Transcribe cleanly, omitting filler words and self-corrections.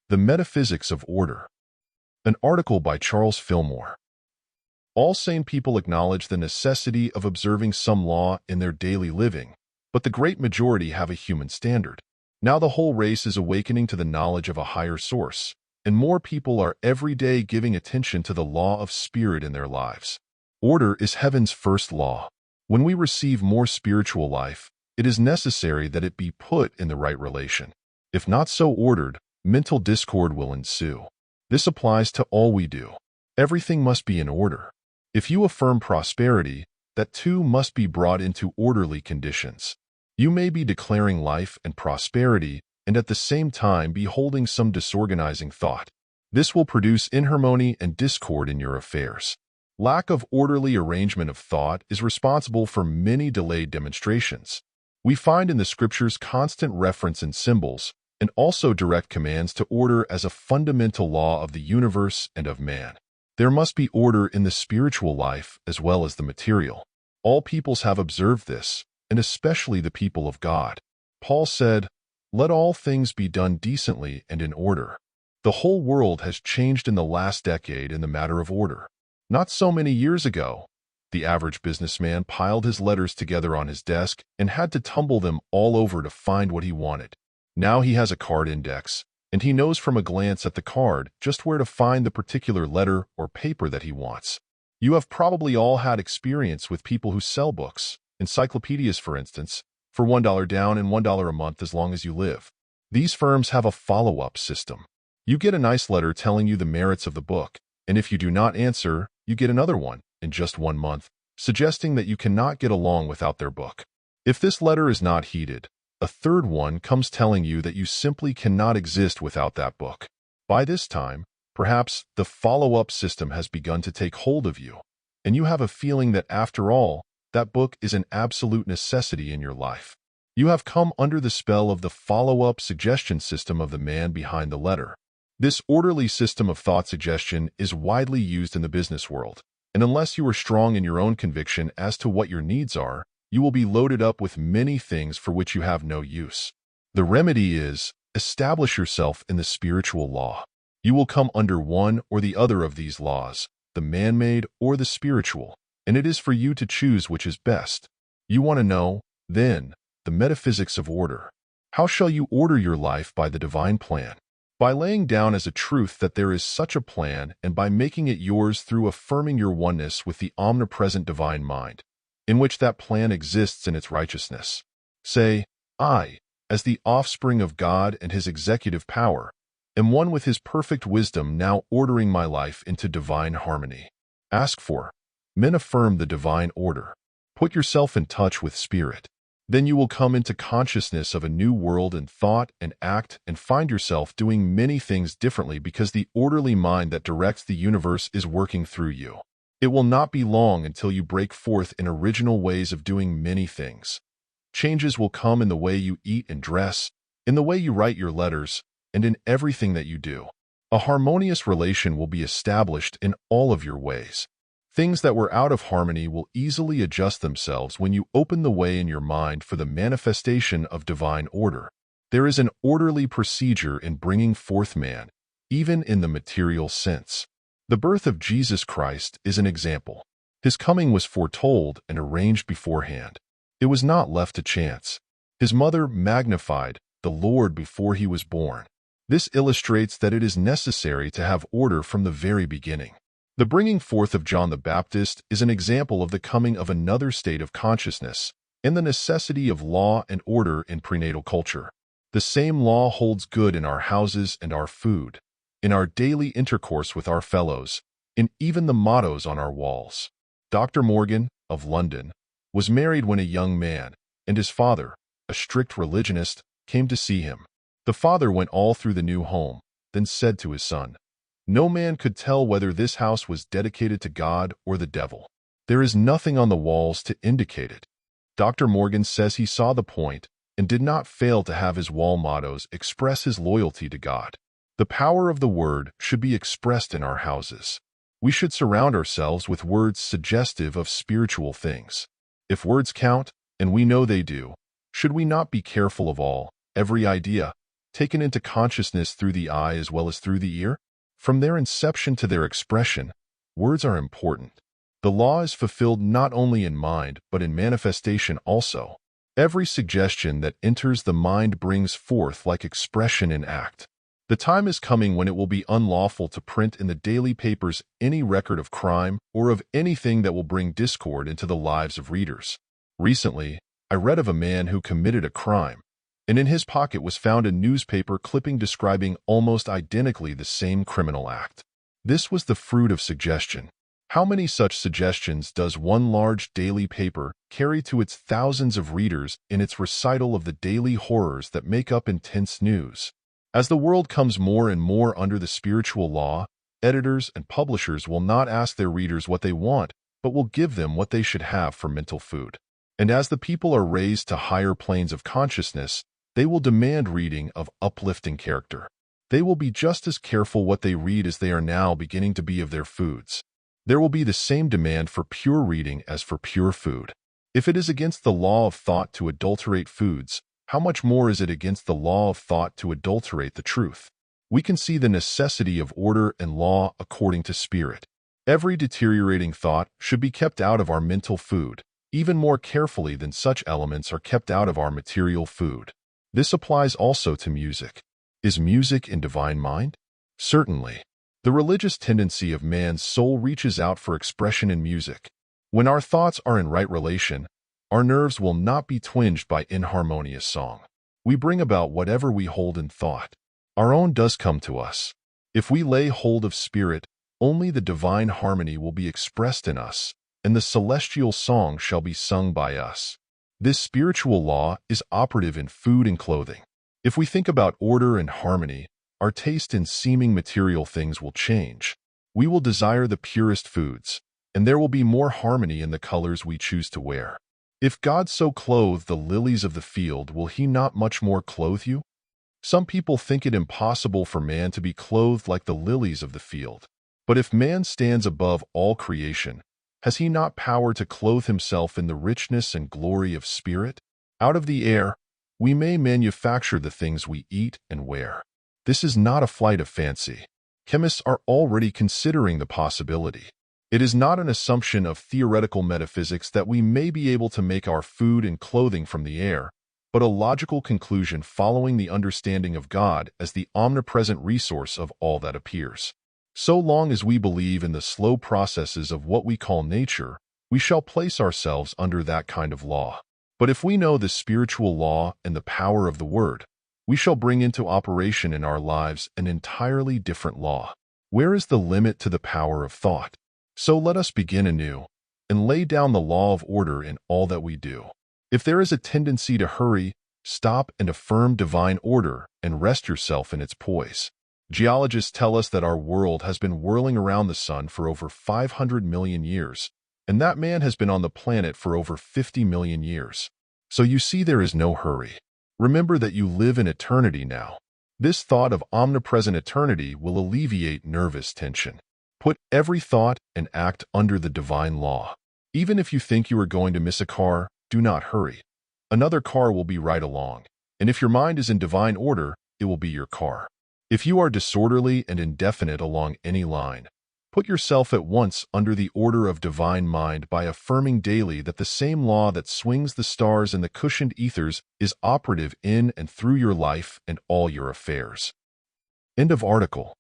The Metaphysics of Order. An article by Charles Fillmore. All sane people acknowledge the necessity of observing some law in their daily living, but the great majority have a human standard. Now the whole race is awakening to the knowledge of a higher source, and more people are every day giving attention to the law of spirit in their lives. Order is heaven's first law. When we receive more spiritual life, it is necessary that it be put in the right relation. If not so ordered, mental discord will ensue. This applies to all we do. Everything must be in order. If you affirm prosperity, that too must be brought into orderly conditions. You may be declaring life and prosperity and at the same time be holding some disorganizing thought. This will produce inharmony and discord in your affairs. Lack of orderly arrangement of thought is responsible for many delayed demonstrations. We find in the scriptures constant reference in symbols and also direct commands to order as a fundamental law of the universe and of man. There must be order in the spiritual life as well as the material. All peoples have observed this, and especially the people of God. Paul said, "Let all things be done decently and in order." The whole world has changed in the last decade in the matter of order. Not so many years ago, the average businessman piled his letters together on his desk and had to tumble them all over to find what he wanted. Now he has a card index, and he knows from a glance at the card just where to find the particular letter or paper that he wants. You have probably all had experience with people who sell books, encyclopedias for instance, for $1 down and $1 a month as long as you live. These firms have a follow-up system. You get a nice letter telling you the merits of the book, and if you do not answer, you get another one in just 1 month, suggesting that you cannot get along without their book. If this letter is not heeded, a third one comes telling you that you simply cannot exist without that book. By this time, perhaps the follow-up system has begun to take hold of you, and you have a feeling that after all, that book is an absolute necessity in your life. You have come under the spell of the follow-up suggestion system of the man behind the letter. This orderly system of thought suggestion is widely used in the business world, and unless you are strong in your own conviction as to what your needs are, you will be loaded up with many things for which you have no use. The remedy is, establish yourself in the spiritual law. You will come under one or the other of these laws, the man-made or the spiritual, and it is for you to choose which is best. You want to know, then, the metaphysics of order. How shall you order your life by the divine plan? By laying down as a truth that there is such a plan and by making it yours through affirming your oneness with the Omnipresent Divine Mind, in which that plan exists in its righteousness. Say, I, as the offspring of God and His executive power, am one with His perfect wisdom now ordering my life into divine harmony. Ask for, men affirm the divine order. Put yourself in touch with Spirit. Then you will come into consciousness of a new world in thought and act and find yourself doing many things differently because the orderly mind that directs the universe is working through you. It will not be long until you break forth in original ways of doing many things. Changes will come in the way you eat and dress, in the way you write your letters, and in everything that you do. A harmonious relation will be established in all of your ways. Things that were out of harmony will easily adjust themselves when you open the way in your mind for the manifestation of divine order. There is an orderly procedure in bringing forth man, even in the material sense. The birth of Jesus Christ is an example. His coming was foretold and arranged beforehand. It was not left to chance. His mother magnified the Lord before he was born. This illustrates that it is necessary to have order from the very beginning. The bringing forth of John the Baptist is an example of the coming of another state of consciousness and the necessity of law and order in prenatal culture. The same law holds good in our houses and our food, in our daily intercourse with our fellows, in even the mottos on our walls. Dr. Morgan, of London, was married when a young man, and his father, a strict religionist, came to see him. The father went all through the new home, then said to his son, "No man could tell whether this house was dedicated to God or the devil. There is nothing on the walls to indicate it." Dr. Morgan says he saw the point and did not fail to have his wall mottos express his loyalty to God. The power of the word should be expressed in our houses. We should surround ourselves with words suggestive of spiritual things. If words count, and we know they do, should we not be careful of every idea, taken into consciousness through the eye as well as through the ear? From their inception to their expression, words are important. The law is fulfilled not only in mind, but in manifestation also. Every suggestion that enters the mind brings forth like expression in act. The time is coming when it will be unlawful to print in the daily papers any record of crime or of anything that will bring discord into the lives of readers. Recently, I read of a man who committed a crime, and in his pocket was found a newspaper clipping describing almost identically the same criminal act. This was the fruit of suggestion. How many such suggestions does one large daily paper carry to its thousands of readers in its recital of the daily horrors that make up intense news? As the world comes more and more under the spiritual law, editors and publishers will not ask their readers what they want, but will give them what they should have for mental food. And as the people are raised to higher planes of consciousness, they will demand reading of uplifting character. They will be just as careful what they read as they are now beginning to be of their foods. There will be the same demand for pure reading as for pure food. If it is against the law of thought to adulterate foods, how much more is it against the law of thought to adulterate the truth? We can see the necessity of order and law according to spirit. Every deteriorating thought should be kept out of our mental food, even more carefully than such elements are kept out of our material food. This applies also to music. Is music in divine mind? Certainly. The religious tendency of man's soul reaches out for expression in music. When our thoughts are in right relation, our nerves will not be twinged by inharmonious song. We bring about whatever we hold in thought. Our own does come to us. If we lay hold of spirit, only the divine harmony will be expressed in us, and the celestial song shall be sung by us. This spiritual law is operative in food and clothing. If we think about order and harmony, our taste in seeming material things will change. We will desire the purest foods, and there will be more harmony in the colors we choose to wear. If God so clothed the lilies of the field, will he not much more clothe you? Some people think it impossible for man to be clothed like the lilies of the field. But if man stands above all creation, has he not power to clothe himself in the richness and glory of spirit? Out of the air, we may manufacture the things we eat and wear. This is not a flight of fancy. Chemists are already considering the possibility. It is not an assumption of theoretical metaphysics that we may be able to make our food and clothing from the air, but a logical conclusion following the understanding of God as the omnipresent resource of all that appears. So long as we believe in the slow processes of what we call nature, we shall place ourselves under that kind of law. But if we know the spiritual law and the power of the Word, we shall bring into operation in our lives an entirely different law. Where is the limit to the power of thought? So let us begin anew, and lay down the law of order in all that we do. If there is a tendency to hurry, stop and affirm divine order and rest yourself in its poise. Geologists tell us that our world has been whirling around the sun for over 500 million years, and that man has been on the planet for over 50 million years. So you see there is no hurry. Remember that you live in eternity now. This thought of omnipresent eternity will alleviate nervous tension. Put every thought and act under the divine law. Even if you think you are going to miss a car, do not hurry. Another car will be right along, and if your mind is in divine order, it will be your car. If you are disorderly and indefinite along any line, put yourself at once under the order of divine mind by affirming daily that the same law that swings the stars and the cushioned ethers is operative in and through your life and all your affairs. End of article.